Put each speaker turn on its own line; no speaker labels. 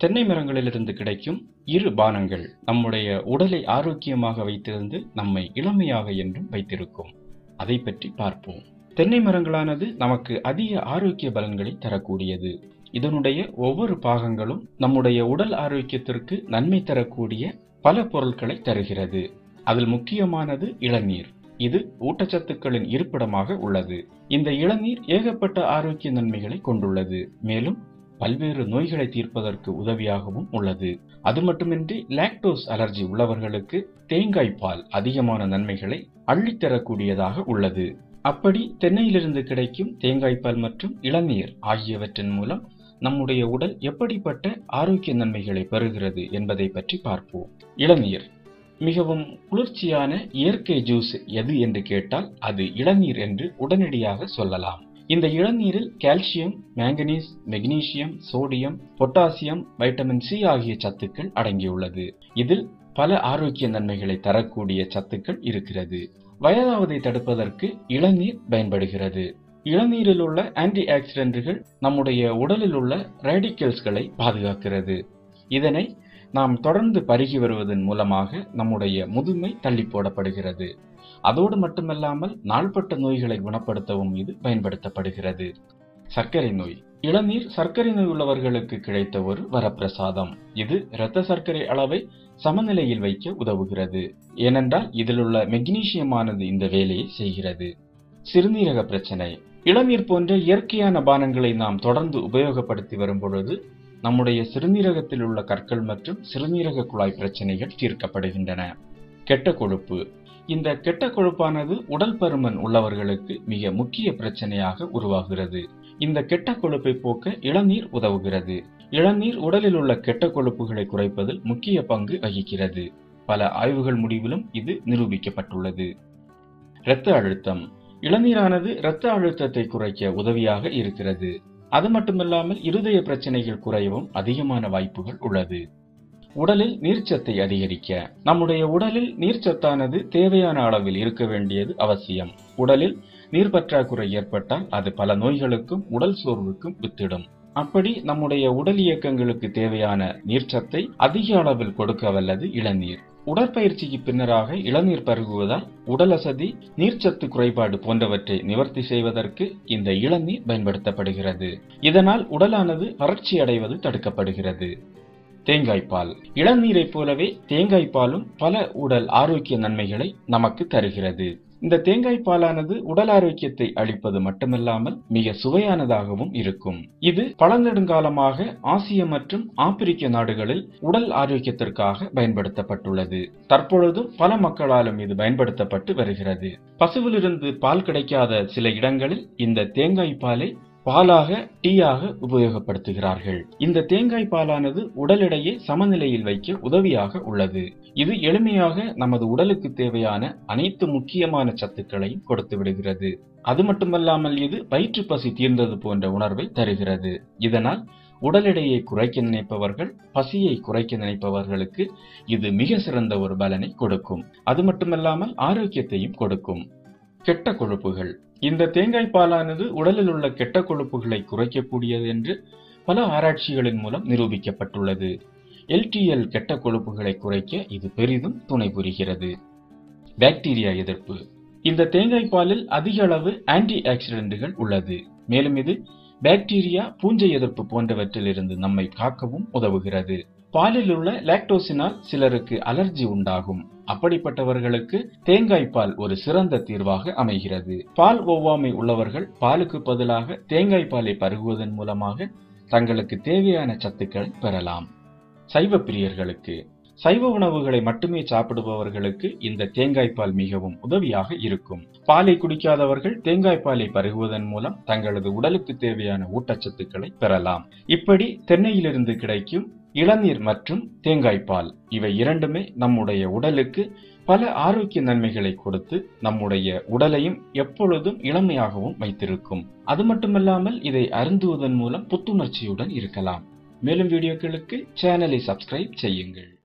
தென்னை மரங்களிலிருந்து கிடைக்கும் இரு பானங்கள் நம்முடைய உடலை ஆரோக்கியமாக வைத்திருந்து நம்மை இளமையாக என்றும் வைத்திருக்கும். அதை பற்றி பார்ப்போம். தென்னை மரங்களானது நமக்கு அதிக ஆரோக்கிய பலன்களை தரக்கூடியது. இதனுடைய ஒவ்வொரு பாகங்களும் நம்முடைய உடல் ஆரோக்கியத்திற்கு நன்மை தரக்கூடிய பல பொருட்களை தருகிறது. அதில் முக்கியமானது இளநீர். இது ஊட்டச்சத்துக்களின் இருப்பிடமாக உள்ளது. இந்த இளநீர் ஏகப்பட்ட ஆரோக்கிய நன்மைகளை கொண்டுள்ளது. மேலும் பல்வேறு நோய்களை தீர்ப்பதற்கு உதவியாகவும் உள்ளது. அது மட்டுமின்றி லாக்டோஸ் அலர்ஜி உள்ளவர்களுக்கு தேங்காய் பால் அதிகமான நன்மைகளை அள்ளித்தரக்கூடியதாக உள்ளது. அப்படி தென்னையிலிருந்து கிடைக்கும் தேங்காய் பால் மற்றும் இளநீர் ஆகியவற்றின் மூலம் நம்முடைய உடல் எப்படிப்பட்ட ஆரோக்கிய நன்மைகளை பெறுகிறது என்பதை பற்றி பார்ப்போம். இளநீர் மிகவும் குளிர்ச்சியான இயற்கை ஜூஸ் எது என்று கேட்டால் அது இளநீர் என்று உடனடியாக சொல்லலாம். இந்த இளநீரில் calcium, manganese, magnesium, sodium, potassium, vitamin C ஆகிய சத்துக்கள் அடங்கியுள்ளது. இதில் பல ஆரோக்கிய நன்மைகளை தரக்கூடிய சத்துக்கள் இருக்கிறது. வயதாவதை தடுப்பதற்கு இளநீர் பயன்படுகிறது. இளநீரில் உள்ள ஆன்டி ஆக்சிடென்ட்கள் நம்முடைய உடலில் உள்ள ரேடிக்கல்ஸ்களை பாதுகாக்கிறது. இதனை நாம் தொடர்ந்து பருகி வருவதன் மூலமாக நம்முடைய முதுமை தள்ளி போடப்படுகிறது. அதோடு மட்டுமல்லாமல் நாள்பட்ட நோய்களை குணப்படுத்தவும் இது பயன்படுத்தப்படுகிறது. சர்க்கரை நோய். இளநீர் சர்க்கரை நோய் உள்ளவர்களுக்கு கிடைத்த ஒரு வரப்பிரசாதம். இது இரத்த சர்க்கரை அளவை சமநிலையில் வைக்க உதவுகிறது. ஏனென்றால் இதில் உள்ள மெக்னீசியமானது இந்த வேலையை செய்கிறது. சிறுநீரக பிரச்சனை. இளநீர் போன்ற இயற்கையான பானங்களை நாம் தொடர்ந்து உபயோகப்படுத்தி வரும் பொழுது நம்முடைய சிறுநீரகத்தில் உள்ள கற்கள் மற்றும் சிறுநீரக குழாய் பிரச்சனைகள் தீர்க்கப்படுகின்றன. கெட்ட கொழுப்பு. இந்த கெட்ட கொழுப்பானது உடல் பருமன் உள்ளவர்களுக்கு மிக முக்கிய பிரச்சனையாக உருவாகிறது. இந்த கெட்ட கொழுப்பை போக்க இளநீர் உதவுகிறது. இளநீர் உடலில் உள்ள கெட்ட கொழுப்புகளை குறைப்பதில் முக்கிய பங்கு வகிக்கிறது. பல ஆய்வுகள் முடிவிலும் இது நிரூபிக்கப்பட்டுள்ளது. இரத்த அழுத்தம். இளநீரானது இரத்த அழுத்தத்தை குறைக்க உதவியாக இருக்கிறது. அது மட்டுமில்லாமல் இருதய பிரச்சனைகள் குறையவும் அதிகமான வாய்ப்புகள் உள்ளது. உடலில் நீர்ச்சத்தை அதிகரிக்க. நம்முடைய உடலில் நீர்ச்சத்தானது தேவையான அளவில் இருக்க வேண்டியது அவசியம். உடலில் நீர் பற்றாக்குறை ஏற்பட்டால் அது பல நோய்களுக்கும் உடல் சோர்வுக்கும் வித்திடும். அப்படி நம்முடைய உடல் இயக்கங்களுக்கு தேவையான நீர்ச்சத்தை அதிக அளவில் கொடுக்க வல்லது இளநீர். உடற்பயிற்சிக்கு பின்னராக இளநீர் பருகுவதால் உடல் அசதி, நீர்ச்சத்து குறைபாடு போன்றவற்றை நிவர்த்தி செய்வதற்கு இந்த இளநீர் பயன்படுத்தப்படுகிறது. இதனால் உடலானது வறட்சி அடைவது தடுக்கப்படுகிறது. தேங்காய் பால். இளநீரை போலவே தேங்காய் பாலும் பல உடல் ஆரோக்கிய நன்மைகளை நமக்கு தருகிறது. இந்த தேங்காய் பாலானது உடல் ஆரோக்கியத்தை அளிப்பது மட்டுமல்லாமல் மிக சுவையானதாகவும் இருக்கும். இது பல நெடுங்காலமாக ஆசிய மற்றும் ஆப்பிரிக்க நாடுகளில் உடல் ஆரோக்கியத்திற்காக பயன்படுத்தப்பட்டுள்ளது. தற்பொழுதும் பல மக்களாலும் இது பயன்படுத்தப்பட்டு வருகிறது. பசுவிலிருந்து பால் கிடைக்காத சில இடங்களில் இந்த தேங்காய் பாலை பாலாக, டீயாக உபயோகப்படுத்துகிறார்கள். இந்த தேங்காய் பாலானது உடல் எடையை சமநிலையில் வைக்க உதவியாக உள்ளது. இது எளிமையாக நமது உடலுக்கு தேவையான அனைத்து முக்கியமான சத்துக்களையும் கொடுத்து விடுகிறது. அது மட்டுமல்லாமல் இது வயிற்று பசி தீர்ந்தது போன்ற உணர்வை தருகிறது. இதனால் உடல் எடையை குறைக்க நினைப்பவர்கள், பசியை குறைக்க நினைப்பவர்களுக்கு இது மிக சிறந்த ஒரு பலனை கொடுக்கும். அது மட்டுமல்லாமல் ஆரோக்கியத்தையும் கொடுக்கும். கெட்ட கொழுப்புகள். இந்த தேங்காய் பாலானது உடலில் உள்ள கெட்ட கொழுப்புகளை குறைக்கக்கூடியது என்று பல ஆராய்ச்சிகளின் மூலம் நிரூபிக்கப்பட்டுள்ளது. LDL கெட்ட கொழுப்புகளை குறைக்க இது பெரிதும் துணை புரிகிறது. பாக்டீரியா எதிர்ப்பு. இந்த தேங்காய் பாலில் அதிக அளவு ஆன்டி ஆக்சிடென்ட்கள் உள்ளது. மேலும் இது பாக்டீரியா, பூஞ்சை எதிர்ப்பு போன்றவற்றிலிருந்து நம்மை காக்கவும் உதவுகிறது. பாலில் உள்ள லாக்டோசினால் சிலருக்கு அலர்ஜி உண்டாகும். அப்படிப்பட்டவர்களுக்கு தேங்காய் பால் ஒரு சிறந்த தீர்வாக அமைகிறது. பால் ஒவ்வாமை உள்ளவர்கள் பாலுக்கு பதிலாக தேங்காய் பாலை பருகுவதன் மூலமாக தங்களுக்கு தேவையான சத்துக்களை பெறலாம். சைவ பிரியர்களுக்கு. சைவ உணவுகளை மட்டுமே சாப்பிடுபவர்களுக்கு இந்த தேங்காய் பால் மிகவும் உதவியாக இருக்கும். பாலை குடிக்காதவர்கள் தேங்காய் பாலை பருகுவதன் மூலம் தங்களது உடலுக்கு தேவையான ஊட்டச்சத்துக்களை பெறலாம். இப்படி தென்னையிலிருந்து கிடைக்கும் இளநீர் மற்றும் தேங்காய் பால் இவை இரண்டுமே நம்முடைய உடலுக்கு பல ஆரோக்கிய நன்மைகளை கொடுத்து நம்முடைய உடலையும் எப்பொழுதும் இளமையாகவும் வைத்திருக்கும். அது மட்டுமல்லாமல் இதை அருந்துவதன் மூலம் புத்துணர்ச்சியுடன் இருக்கலாம். மேலும் வீடியோக்களுக்கு சேனலை சப்ஸ்கிரைப் செய்யுங்கள்.